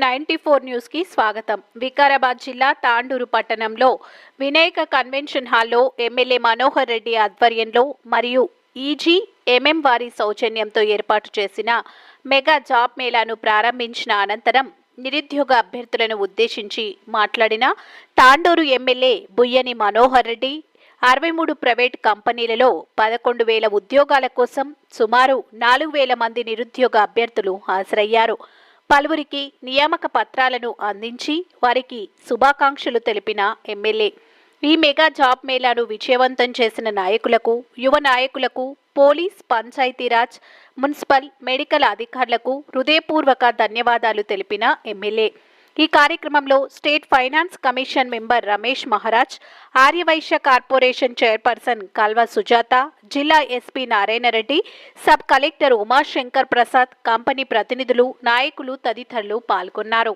94 news కి స్వాగతం. వికారాబాద్ జిల్లా తాండూరు పట్టణంలో వినాయక కన్వెన్షన్ హాల్లో ఎమ్మెల్యే మనోహర్ రెడ్డి ఆధ్వర్యంలో మరియు ఈజీ ఎంఎం వారి సౌజన్యంతో ఏర్పాటు చేసిన మెగా జాబ్ మేళాను ప్రారంభించిన అనంతరం నిరుద్యోగ అభ్యర్థులను ఉద్దేశించి మాట్లాడిన తాండూరు ఎమ్మెల్యే బుయ్యని మనోహర్ రెడ్డి 63 ప్రైవేట్ కంపెనీలలో 11,000 ఉద్యోగాల కోసం సుమారు 4,000 మంది నిరుద్యోగ అభ్యర్థులు హాజరయ్యారు. పలువురికి నియామక పత్రాలను అందించి వారికి శుభాకాంక్షలు తెలిపిన ఎమ్మెల్యే ఈ మెగా జాబ్ మేళాను విజయవంతం చేసిన నాయకులకు, యువ నాయకులకు, పోలీస్, పంచాయతీరాజ్, మున్సిపల్, మెడికల్ అధికారులకు హృదయపూర్వక ధన్యవాదాలు తెలిపిన ఎమ్మెల్యే ఈ కార్యక్రమంలో state finance commission member Ramesh Maharaj, Aryavysya corporation chairperson Kalva Sujatha, జిల్లా SP Narayanareddy, sub collector Umashankar Prasad, company ప్రతినిధులు, నాయకులు తదితరులు పాల్గొన్నారు.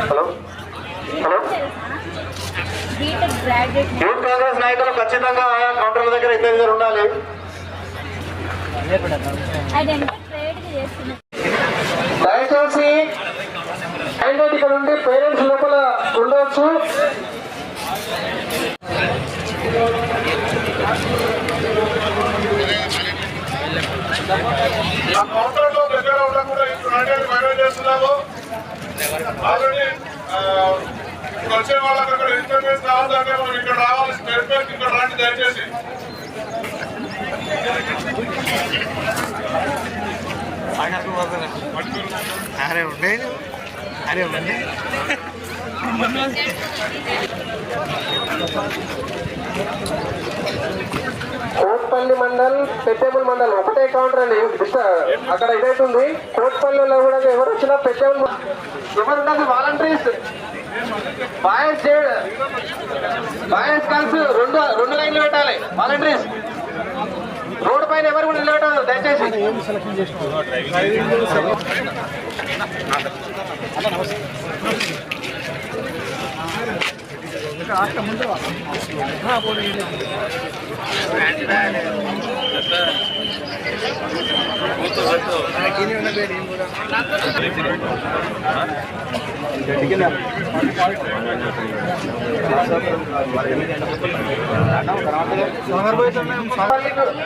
హలో హలో యూత్ కాంగ్రెస్ నాయకులు ఖచ్చితంగా ఆయా కౌంటర్ల దగ్గర ఇద్దరు దగ్గర ఉండాలి. దయచేసి ఇక్కడ ఉండి పేరెంట్స్ లోపల ఉండవచ్చు. ఆ కౌంటర్ లో దగ్గర ఉండకుండా ఇప్పుడు చేస్తున్నాము. ఆల్రెడీ వచ్చే వాళ్ళకి అక్కడ ఇన్ఫర్మేషన్ కావాలంటే మనం ఇక్కడ రావాలి. ఇక్కడ రాండి దయచేసి. కోట్పల్లి మండల్, పెద్దెముల్ మండల్ ఒకటే కౌంటర్ అండి. అక్కడ ఇదైతుంది. కోట్పల్లిలో కూడా ఎవరు వచ్చినా పెద్దెముల్ ఎవరున్నది వాలంటీర్స్, బాయ్స్ గర్ల్స్ రెండు లైన్లు పెట్టాలి. వాలంటీర్స్ రోడ్డు పైన ఎవరు కూడా నిలబెట్టాలి దయచేసి.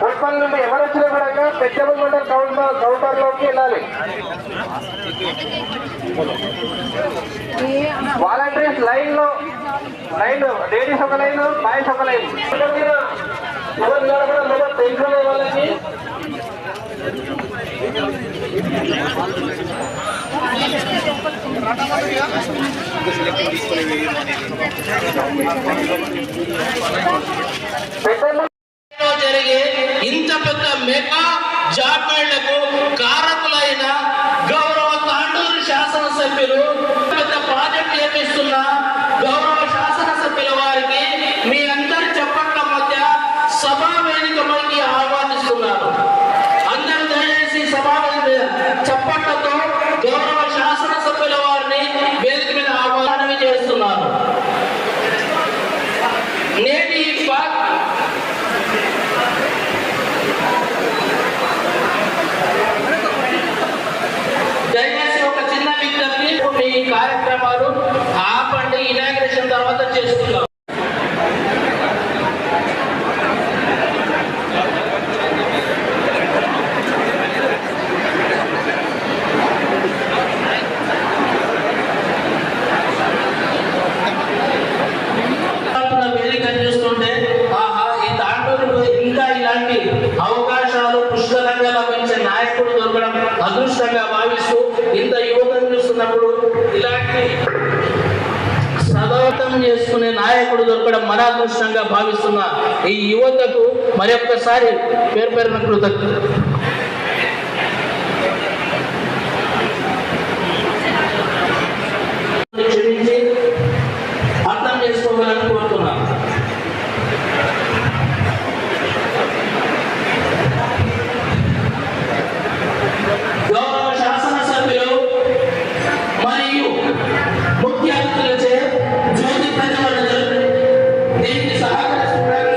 కోట్పల్లి నుండి ఎవరు వచ్చినా కూడా పెద్దెముల్ మండల్ కౌంటర్ లోకి వెళ్ళాలి. వాలంటీర్స్ లైన్ లేడీస్ ఒక లైన్, బాయ్స్ ఒక లైన్. తెలుసుకునే వాళ్ళకి జరిగే ఇంత పెద్ద మెగా జాబ్ మేళకు కారకులైన గౌరవ తాండూరు శాసనసభ్యులు, పెద్ద ప్రాజెక్ట్ ఏమిస్తున్న గౌరవ శాసనసభ్యుల వారికి మీ అందరి చప్పట్ల మధ్య సభా వేదికపైకి ఆహ్వానిస్తున్నారు. అందరూ దయచేసి సభావేదిక చప్పట్లతో గౌరవ శాసనసభ్యుల వారిని వేదిక మీద ఆహ్వానం చేస్తున్నారు. నేటి దయచేసి ఒక చిన్న విజ్ఞప్తి, మీ కార్యక్రమాలు ఆపండి. ఇనాగ్రేషన్ తర్వాత చేస్తున్నాం. వేదిక చూస్తుంటే ఈ తాండూరు ఇంకా ఇలాంటి అవకాశాలు పుష్కలంగా లభించే నాయకుడు దొరకడం అదృష్టంగా భావిస్తూ ఇంత యువతను చూస్తున్నప్పుడు ఇలాంటి సదవతం చేసుకునే నాయకుడు దొరకడం మన అదృష్టంగా భావిస్తున్న ఈ యువతకు మరొక్కసారి పేరు పేరున కృతజ్ఞతలు. క్షమించి అర్థం చేసుకోవాలని కోరుతున్నాను. గౌరవ శాసనసభ్యులు మరియు ముఖ్య అతిథులచే జ్యోతి ప్రజ్వలన దీనికి సహకరిస్తున్నారు.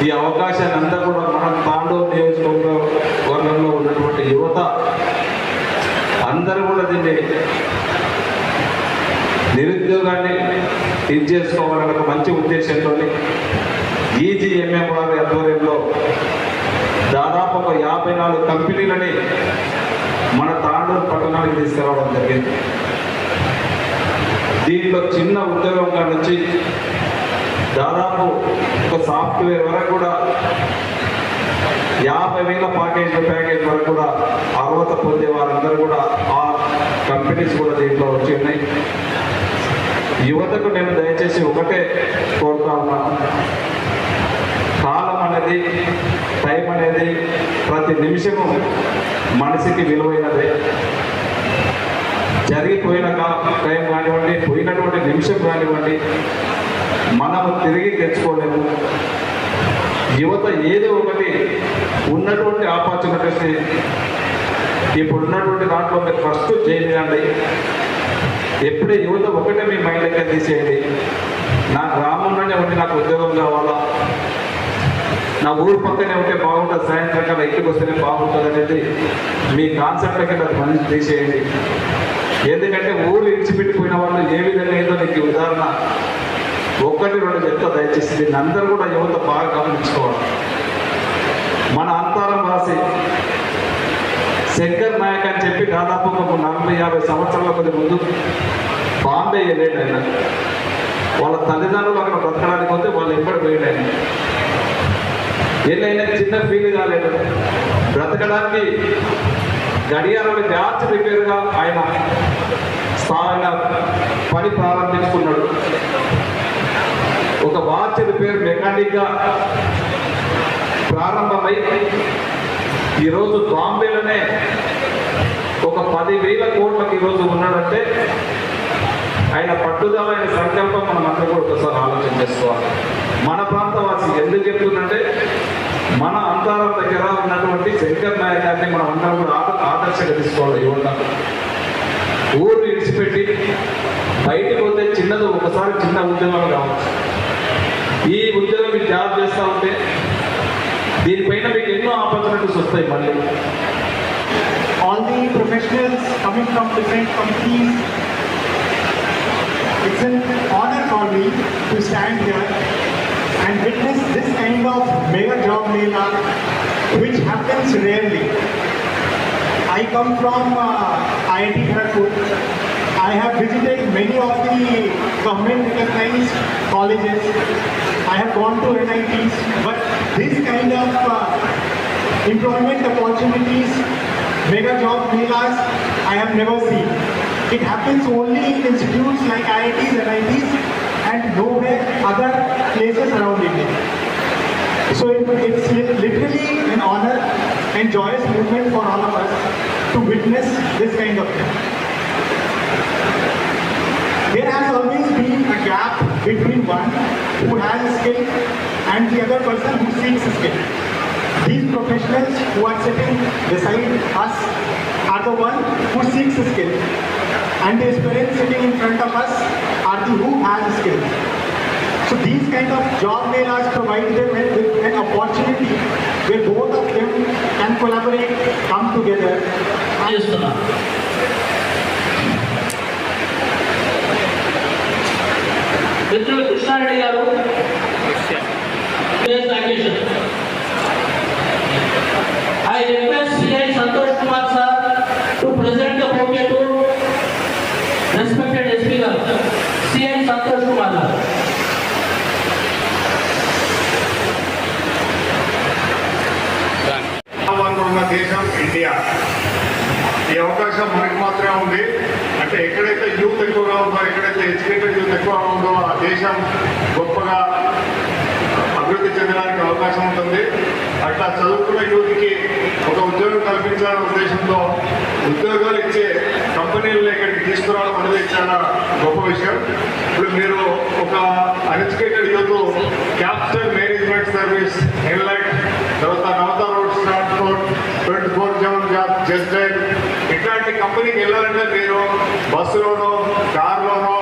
ఈ అవకాశాన్ని అంతా కూడా మనం తాండూరు నియోజకవర్గంలో ఉన్నటువంటి యువత అందరూ కూడా దీన్ని నిరుద్యోగాన్ని ఇది చేసుకోవాలనే ఒక మంచి ఉద్దేశంతో ఈజీఎంఎం వారి ఆధ్వర్యంలో దాదాపు ఒక 54 కంపెనీలని మన తాండూరు పట్టణానికి తీసుకురావడం జరిగింది. దీంట్లో చిన్న ఉద్యోగంగా నుంచి దాదాపు ఒక సాఫ్ట్వేర్ వరకు కూడా 50,000 ప్యాకేజ్ వరకు కూడా అర్హత పొందే వారందరూ కూడా ఆ కంపెనీస్ కూడా దీంట్లో వచ్చి ఉన్నాయి. యువతకు నేను దయచేసి ఒకటే కోరుతా ఉన్నాను, కాలం అనేది టైం అనేది ప్రతి నిమిషము మనిషికి విలువైనదే. జరిగిపోయిన టైం కానివ్వండి, పోయినటువంటి నిమిషం కానివ్వండి, మనము తిరిగి తెచ్చుకోలేము. యువత ఏదో ఒకటి ఉన్నటువంటి ఆపర్చునిటీస్ని ఇప్పుడు ఉన్నటువంటి దాంట్లో మీరు ఫస్ట్ చేయండి. ఎప్పుడే యువత ఒకటే మీ మైండ్ లెక్క తీసేయండి, నా గ్రామంలోనే ఉండి నాకు ఉద్యోగం కావాలా, నా ఊరు పక్కనే ఉంటే బాగుంటుంది, సాయంత్రం కల్లా ఇంటికి వస్తేనే బాగుంటుంది అనేది మీ కాన్సెప్ట్ కింద మంచి తీసేయండి. ఎందుకంటే ఊరు ఇడిచిపెట్టిపోయిన వాళ్ళు ఏ విధంగా ఏదో నీకు ఉదాహరణ 1-2 చెప్తా దయచేసి. దీన్ని అందరూ కూడా యువత బాగా గమనించుకోవాలి. మన అంతరం రాసి శంకర్ నాయక్ అని చెప్పి దాదాపు ఒక 40-50 సంవత్సరాల కొద్ది ముందు బాంబే వెళ్ళాడు ఆయన. వాళ్ళ తల్లిదండ్రులు అక్కడ బ్రతకడానికి పోతే వాళ్ళు ఎక్కడ పోయాడు ఆయన. వెళ్ళైనా చిన్న ఫీల్ కాలేదు, బ్రతకడానికి గడియారాలు బ్యాచ్ రిపేర్గా ఆయన పని ప్రారంభించుకున్నాడు. ఒక వాచ్ రిపేర్ మెకానిక్గా ప్రారంభమై ఈరోజు బాంబేలోనే ఒక 10,000 కోట్లకు ఈరోజు ఉన్నాడంటే ఆయన పట్టుదల, ఆయన సంకల్పం మనం అందరూ కూడా ఒకసారి ఆలోచన చేసుకోవాలి. మన ప్రాంతవాసి ఎందుకు చెప్తుందంటే మన అంతరం దగ్గర ఉన్నటువంటి శంకర్ నాయక్ గారిని మనం అందరం కూడా ఆదర్శంగా తీసుకోవాలి. యువత ఊరు విడిచిపెట్టి బయటకు పోతే చిన్నది ఒకసారి చిన్న ఉద్యోగం కావచ్చు. ఈ ఉద్యోగం మీరు జాబ్ చేస్తూ ఉంటే దీనిపైన మీకు ఎన్నో ఆపర్చునిటీస్ వస్తాయి. మళ్ళీ all the professionals coming from different companies, it's an honor for me to stand here and witness this kind of mega job mela which happens rarely. I come from IIT Kharagpur. I have visited many of the government recognized colleges. I have gone to NITs, but this kind of employment opportunities, mega job melas, I have never seen. It happens only in institutes like IITs, NITs, and nowhere other places around India. So it's literally an honor and joyous movement for all of us to witness this kind of thing. There has always been a gap between one who has a skill and the other person who seeks a skill. These professionals who are sitting beside us are the one who seeks a skill, and the aspirants sitting in front of us are the who has a skill. So these kind of job melas provide them with an opportunity where both of them can collaborate, come together. చేస్తున్నా. మిత్రులు కృష్ణారెడ్డి గారు I request CI Santosh Kumar sir to present the bouquet to respected SP గారు. CI Santosh Kumar గారు. ఉన్న దేశం India. ఈ అవకాశం మనకి మాత్రమే ఉంది. అంటే ఎక్కడైతే యూత్ ఎక్కువగా ఉందో, ఎక్కడైతే ఎడ్యుకేటెడ్ యూత్ ఎక్కువగా ఉందో ఆ దేశం గొప్పగా అభివృద్ధి చెందడానికి అవకాశం ఉంటుంది. అట్లా చదువుకున్న యూత్కి ఒక ఉద్యోగం కల్పించాలనే ఉద్దేశంతో ఉద్యోగాలు ఇచ్చే కంపెనీలను ఇక్కడికి తీసుకురావడం అనేది చాలా గొప్ప విషయం. ఇప్పుడు మీరు ఒక uneducated youth capital management service, enlight, తర్వాత Navata roads transport, 24/7 job, just dial ఇట్లాంటి కంపెనీకి వెళ్ళాలంటే మీరు బస్సులోనో, కార్లోనో,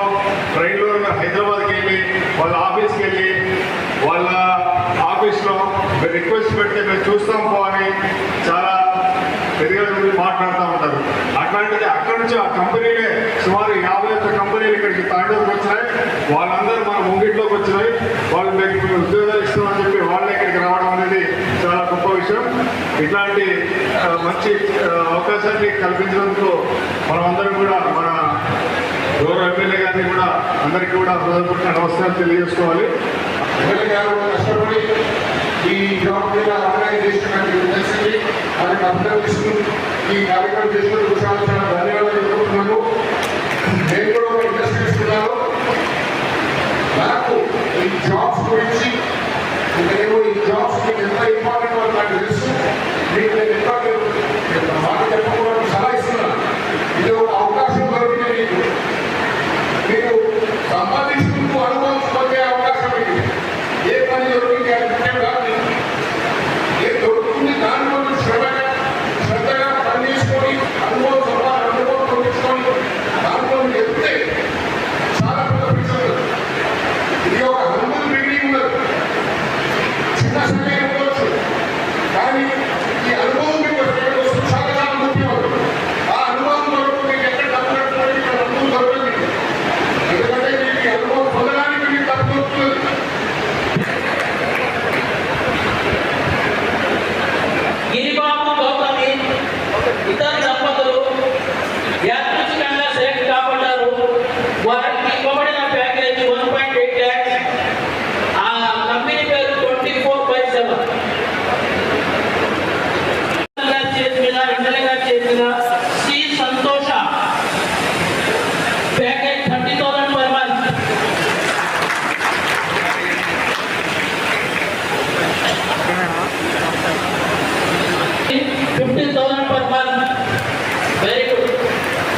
ట్రైన్లోనో హైదరాబాద్కి వెళ్ళి వాళ్ళ ఆఫీస్కి వెళ్ళి వాళ్ళ ఆఫీస్లో మీరు రిక్వెస్ట్ పెడితే మేము చూస్తాం పో అని చాలా పెద్దగా మాట్లాడుతూ ఉంటారు. అట్లాంటిది అక్కడి నుంచి ఆ కంపెనీలే సుమారు 51 కంపెనీలు ఇక్కడికి తాండూరుకి వచ్చినాయి. వాళ్ళందరూ మన ముంగిట్లోకి వచ్చినాయి. వాళ్ళు మీకు ఉద్యోగాలు ఇస్తామని చెప్పి వాళ్ళే ఇక్కడికి రావడం అనేది చాలా గొప్ప విషయం. ఇట్లాంటి మంచి అవకాశాన్ని కల్పించినందుకు మనమందరం కూడా మన గౌరవ ఎమ్మెల్యే గారిని కూడా అందరికీ కూడా హృదయపూర్వక నమస్కారం తెలియజేసుకోవాలి. ఎమ్మెల్యే గారు కష్టపడి ఈ జాబ్ మీద ఆర్గనైజ్ చేసినటువంటి ఉద్దేశాన్ని వారికి అభినందిస్తూ ఈ కార్యక్రమం చేసినందుకు చాలా చాలా ధన్యవాదాలు చెబుతున్నాను. నేను కూడా ఒక ఇంట్రెస్ట్ ఇస్తున్నాను. నాకు ఈ జాబ్స్ గురించి నేను ఈ జాబ్స్ మీకు ఎంత ఇంపార్టెంట్ అని నాకు తెలుసు. మీకు నేను ఎంత మాట చెప్పకుండా సలహా ఇస్తున్నాను. ఇది ఒక అవకాశం దొరికింది మీకు. మీరు సంపాదించుకుంటూ అనుభవం పొందే అవకాశం ఇది. ఏ పని దొరికింది అని ముఖ్యం కాదు. ఏం దొరుకుతుంది దానిలో శ్రద్ధగా పని చేసుకొని అనుభవం పొందించుకొని దాంట్లో ఎత్తే చాలా పెద్ద పిక్చర్. ఇది ఒక హంబుల్ బిల్డింగ్ ఉన్నది. చిన్న సమయం ఉండవచ్చు, కానీ ఈ అనుభవం మీకు చాలా చాలా ముఖ్యం. ఆ అనుభవం దొరకు మీకు ఎక్కడ డబ్బు కట్టుకోండి, ఇక్కడ డబ్బులు దొరకదు. ఎందుకంటే మీకు ఈ అనుభవం పొందడానికి మీకు డబ్బు దొరుకుతుంది. గిరిబాబు గౌతమి ఇతర దంపతులు యాదృచ్ఛికంగా సెలెక్ట్ కాబడ్డారు. వారికి ఇవ్వబడిన ప్యాకేజీ 1.8 lakhs. ఆ కంపెనీ పేరు 24/7. ఎమ్మెల్యే గారు చేసిన సి సంతోష package 30,000 per month. $15,000 per month. Very good.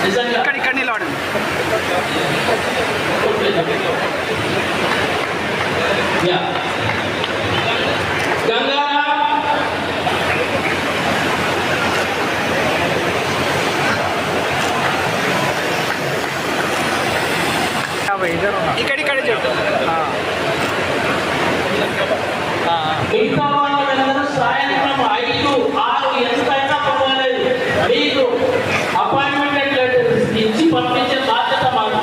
నిజంగా ఇక్కడ నిలబడండి. యా గంగారాం ఇక్కడే చెప్పు. మిగతా వాళ్ళందరూ సాయంత్రం 5, 6 ఎంతైనా పర్వాలేదు. మీకు అపాయింట్మెంట్ లెటర్ ఇచ్చి పంపించే బాధ్యత మాది.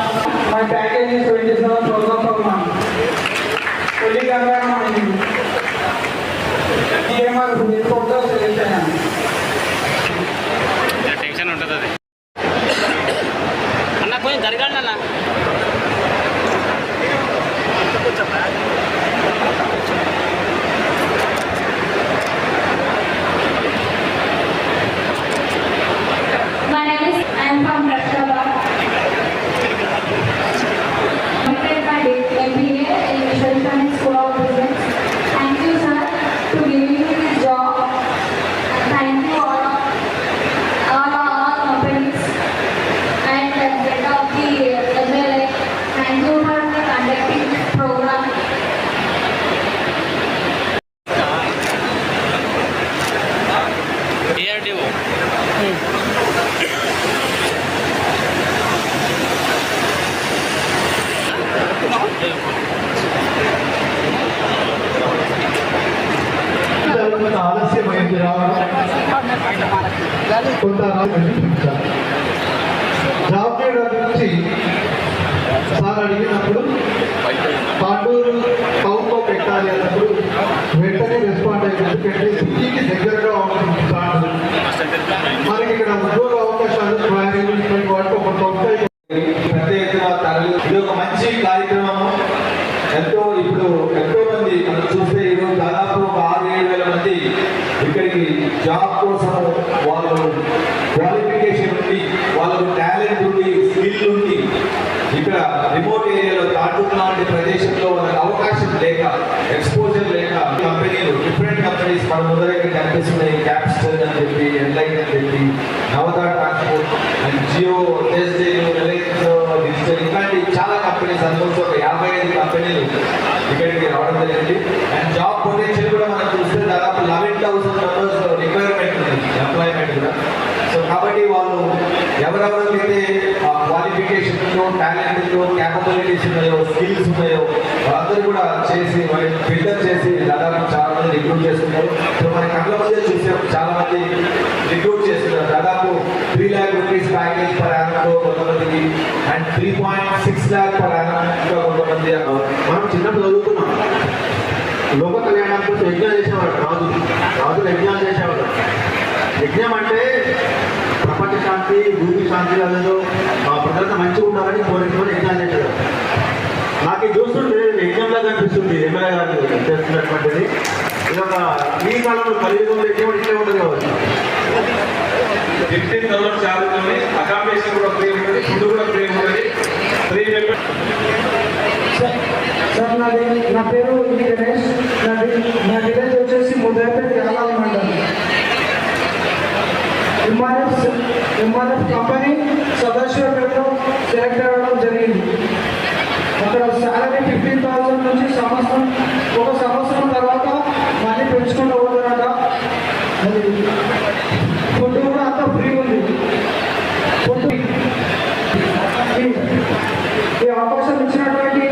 My package is 27,000 per month. Only Gangara money. DMR report the selection. My name is, I am from Rashabad. Completed my MBA in Vishal School of Business. Thank you, sir, to giving me this job. Thank you all companies and the head of the MLA. Thank you for conducting this program. కొంత ఆలస్యమైంది రావడం కొంత job చేయడం గురించి sir అడిగినప్పుడు తాండూరు టౌన్లో పెట్టాలి అన్నప్పుడు వెంటనే రెస్పాండ్ అయ్యింది. ఎందుకంటే సిటీకి దగ్గరగా ఉంటుంది తాండూరు. మనకి ఇక్కడ ఉద్యోగ అవకాశాలు వాటికి ఒక 90 పెద్ద ఎత్తున తరలి ఇది ఒక మంచి కార్యక్రమము. ఎంతో మంది మనం చూస్తే ఈరోజు దాదాపు ఒక 6-7 వేల మంది ఇక్కడికి జాబ్ కోసం వాళ్ళు క్వాలిఫికేషన్ ఉండి వాళ్ళకు టాలెంట్ ఉండి స్కిల్ ఉండి ఇక్కడ రిమోట్ ఏరియాలో తాండూరు లాంటి ప్రదేశంలో వాళ్ళకి అవకాశం లేక ఎక్స్పోజర్ లేక కంపెనీలు డిఫరెంట్ కంపెనీస్ మన ముందర ఇక్కడ కనిపిస్తున్నాయి. క్యాపిటల్ అని చెప్పి, ఎన్లైన్ అని చెప్పి, Navata transport and Jio, Reliance digital ఇలాంటి చాలా కంపెనీస్ ఆల్మోస్ట్ ఒక 55 కంపెనీలు ఇక్కడికి రావడం జరిగింది. అండ్ జాబ్ పొటెన్షియల్ కూడా మనం చూస్తే దాదాపు 11,000 మెంబర్స్ రిక్వైర్మెంట్ ఉంది ఎంప్లాయ్మెంట్ కూడా. సో కాబట్టి వాళ్ళు ఎవరెవరికైతే ఆ క్వాలిఫికేషన్లో, టాలెంట్లో, క్యాపబిలిటీస్ ఉన్నాయో, స్కిల్స్ ఉన్నాయో వాళ్ళందరూ కూడా చేసి వాళ్ళని ఫిల్టర్ చేసి దాదాపు చాలా మంది రిక్రూట్ చేస్తున్నారు. సో మన కళ్ళ మధ్య చూసే చాలా మంది రిక్రూట్ చేస్తున్నారు. దాదాపు 3 lakh rupees ప్యాకేజ్ పర్ యానంలో కొంతమందికి అండ్ 3.6 lakh పర్ యానం ఇంకా కొంతమంది. మనం చిన్నప్పుడు చదువుకున్నాం. లోక కళ్యాణం కోసం యజ్ఞం చేసేవాడు రాజులు యజ్ఞం చేసేవాడు. యజ్ఞం అంటే ప్రపంచ శాంతి, భూమి శాంతి, అదేదో మా ప్రజలంతా మంచిగా ఉండాలని కోరికతో యజ్ఞం చేసేవాడు. నాకు ఇది చూస్తుంటే యజ్ఞంలా కనిపిస్తుంది ఎమ్మెల్యే గారు చేస్తున్నటువంటిది. ఇది ఒక ఈ కాలంలో కలియుగంలో యజ్ఞం ఇట్లే ఉంటుంది కావచ్చు. 15,000 శాలరీలోనే అకామిడేషన్ కూడా ఫ్రీ ఉంటుంది, ఫుడ్ కూడా ఫ్రీ ఉంటుంది. సార్ నా పేరు గణేష్. నా విలేజ్ వచ్చేసి ముద్దాపేట యాలాల మండలం. ఎంఆర్ఎఫ్ కంపెనీ సదాశివపేటలో సెలెక్ట్ అవ్వడం జరిగింది. అక్కడ శాలరీ 15,000 నుంచి ఒక సంవత్సరం తర్వాత మళ్ళీ పెంచుకుంటూ పోతారట. అది ఫుడ్ కూడా అంతా ఫ్రీ ఉంది. ఫుడ్ ఈ అవకాశం ఇచ్చినటువంటి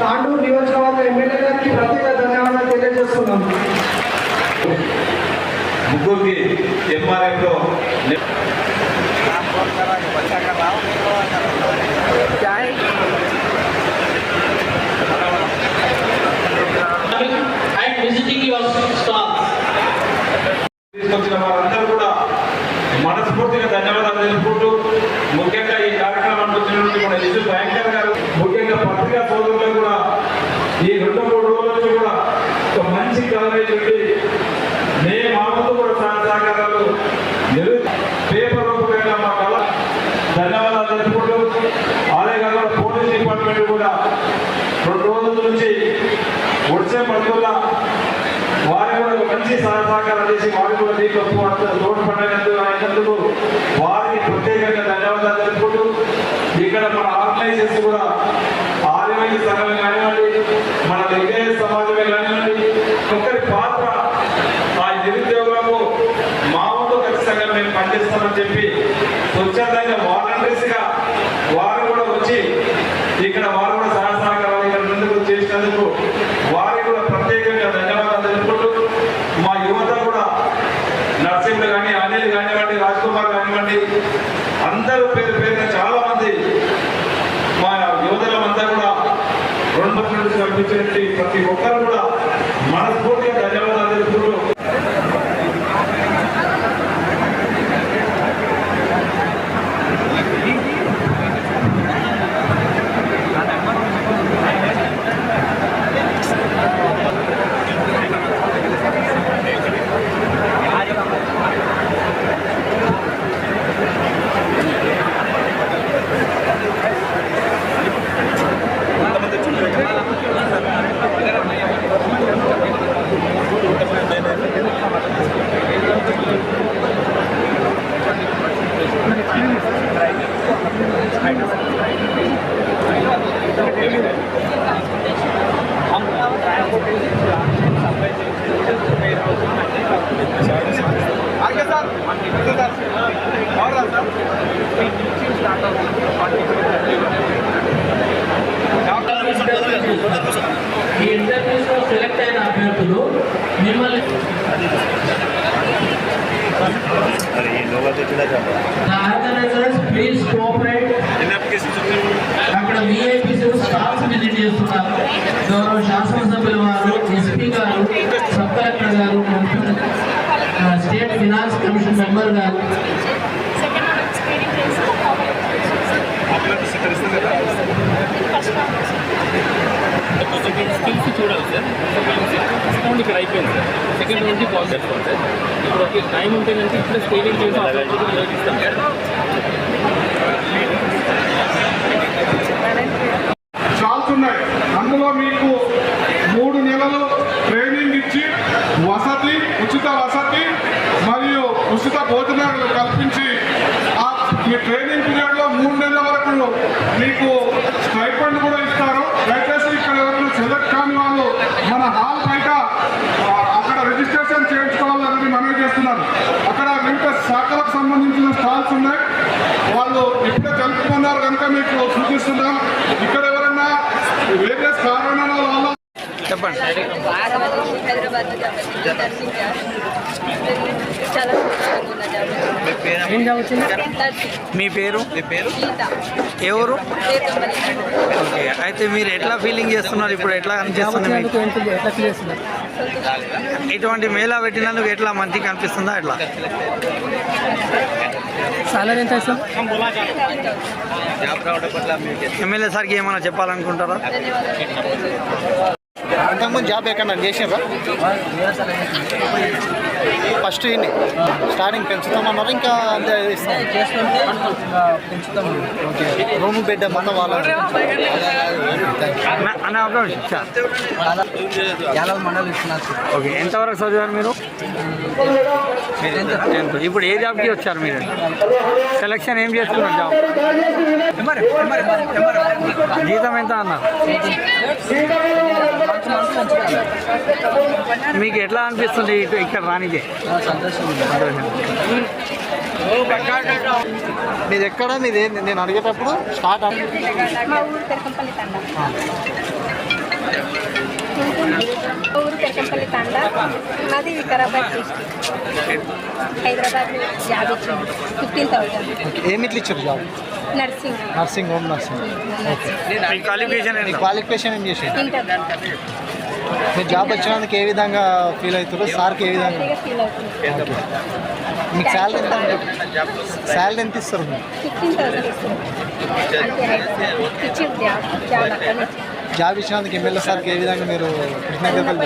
తాండూరు నియోజకవర్గ ఎమ్మెల్యే గారికి ప్రత్యేక ధన్యవాదాలు తెలియజేస్తున్నాను. ముగ్గురికి ఎంఆర్ఎఫ్లో and visiting your staff. తీసుకొచ్చిన వారందరూ కూడా మనస్ఫూర్తిగా ధన్యవాదాలు తెలుపుకుంటూ ముఖ్యంగా ఈ కార్యక్రమానికి వచ్చినటువంటి మన రిజర్వ్ బ్యాంకర్ గారు, ముఖ్యంగా పత్రికా సోదరులు కూడా ఈ 2-3 రోజుల నుంచి కూడా ఒక మంచి కవరేజ్ ఉండి మేము మా ముందు కూడా సహకారాలు పేపర్ రూపంగా మా కళ ధన్యవాదాలు తెలుపుకుంటూ అలాగే కాకుండా పోలీస్ డిపార్ట్మెంట్ కూడా 2 రోజుల నుంచి వచ్చే పడుతున్న వారు కూడా మంచి సహకారం చేసి వారు కూడా దీంట్లో తోడ్పడినందుకు వారికి ప్రత్యేకంగా ధన్యవాదాలు తెలుపుకుంటూ ఇక్కడ మన ఆర్గనైజర్స్ కూడా ఆదివాసీ సంఘం కానివ్వండి, మన లింగయ్య సమాజమే కానివ్వండి, ఒకరి పాత్ర ఆ నిరుద్యోగులకు మా వంతు ఖచ్చితంగా మేము పనిచేస్తామని చెప్పి స్వచ్ఛందంగా వాలంటీర్స్గా వారు కూడా వచ్చి ఇక్కడ వారు కూడా సహకారాలు ఇక్కడ ముందుకు చేసినందుకు వారికి కూడా ప్రత్యేకంగా ధన్యవాదాలు తెలుపుకుంటూ మా యువత కూడా నర్సింహులు కానీ, అనిల్ కానివ్వండి, రాజ్ కుమార్ కానివ్వండి, అందరూ పేరున చాలా మంది మా యువతలమంతా కూడా 2% కనిపించినట్టు ప్రతి ఒక్కరు కూడా మనస్ఫూర్తిగా ధన్యవాదాలు తెలుపుకుంటూ ఈ ఇంటర్వ్యూస్ లో సెలెక్ట్ అయిన అభ్యర్థులు మిమ్మల్ని The organizers please cooperate. అక్కడ విఐపీస్ స్టాఫ్స్ విజిట్ చేస్తున్నారు. గౌరవ శాసనసభ్యుల వారు, ఎస్పీ గారు, సబ్ కలెక్టర్ గారు, స్టేట్ ఫినాన్స్ కమిషన్ మెంబర్ గారు. స్కిల్స్ చూడాలి సార్. ఫస్ట్ రౌండ్ ఇక్కడ అయిపోయింది సార్. సెకండ్ రౌండ్కి కాల్ చేస్తాం సార్. ఇప్పుడు ఒక టైం ఉంటే కనుక ఇక్కడ స్క్రీనింగ్ చేసి ఇస్తాం సార్. చాల్స్ ఉన్నాయి. అందులో మీకు 3 నెలలు ట్రైనింగ్ ఇచ్చి ఉచిత వసతి మరియు ఉచిత భోజనాలు కల్పించి మీ ట్రైనింగ్ పీరియడ్లో 3 నెలల వరకు మీకు స్టైపెండ్ కూడా ఇస్తారు. దయచేసి ఇక్కడ ఎవరైనా సెలెక్ట్ కాని వాళ్ళు మన హాల్ బయట అక్కడ రిజిస్ట్రేషన్ చేయించుకోవాలని మనవి చేస్తున్నారు. అక్కడ వివిధ శాఖలకు సంబంధించిన స్టాల్స్ ఉన్నాయి. వాళ్ళు ఇప్పుడే తెలుపుకున్నారు కనుక మీకు సూచిస్తున్నాం. ఇక్కడ ఎవరైనా వేరే కారణాల వల్ల చెప్పండి. మీ పేరు? ఎవరు? ఓకే, అయితే మీరు ఎట్లా ఫీలింగ్ చేస్తున్నారు? ఇప్పుడు ఎట్లా అనిపిస్తుంది? ఇటువంటి మేళా పెట్టినందుకు ఎట్లా మంచిగా అనిపిస్తుందా? ఎట్లా సాలరీ ఎంత సార్? ఎమ్మెల్యే సార్కి ఏమైనా చెప్పాలనుకుంటారా? అంతకుముందు జాబ్ ఎక్కడ చేసారా? ఫస్ట్ ఇన్ని స్టార్టింగ్ పెంచుతామన్నారు, ఇంకా అంతే పెంచుతాం. ఓకే, రూమ్ బెడ్ మొత్తం వాళ్ళ అన్న ఒక మండలి ఇస్తున్నారు సార్. ఓకే, ఎంతవరకు చదివారు మీరు? 10th. ఇప్పుడు ఏ జాబ్కి వచ్చారు మీరు? సెలక్షన్ ఏం చేస్తున్నారు? జాబ్ జీతం ఎంత అన్న? మీకు ఎట్లా అనిపిస్తుంది ఇక్కడ రానికే? మీది ఎక్కడ? మీది నేను అడిగేటప్పుడు స్టార్ట్ మా ఊరు తెరకంపల్లి తండ. మాది వికారాబాద్ డిస్ట్రిక్ట్. హైదరాబాద్ జాబ్ ఇచ్చింది 15,000. ఏమిట్లు ఇచ్చారు job? Nursing home nursing. Okay, మీ క్వాలిఫికేషన్ ఏం చేసారు? ఇంటర్ మీరు జాబ్ వచ్చినందుకు ఏ విధంగా ఫీల్ అవుతారు? సార్కి ఏ విధంగా ఫీల్ అవుతుంది. మీకు శాలరీ ఎంత? శాలరీ ఎంత ఇస్తారు? 15,000 ఇస్తుంది. ఇచ్చింది జాబ్ అక్కడ జాబ్ ఇచ్చినందుకు ఎమ్మెల్యే సార్కి ఏ విధంగా మీరు కృతజ్ఞతలు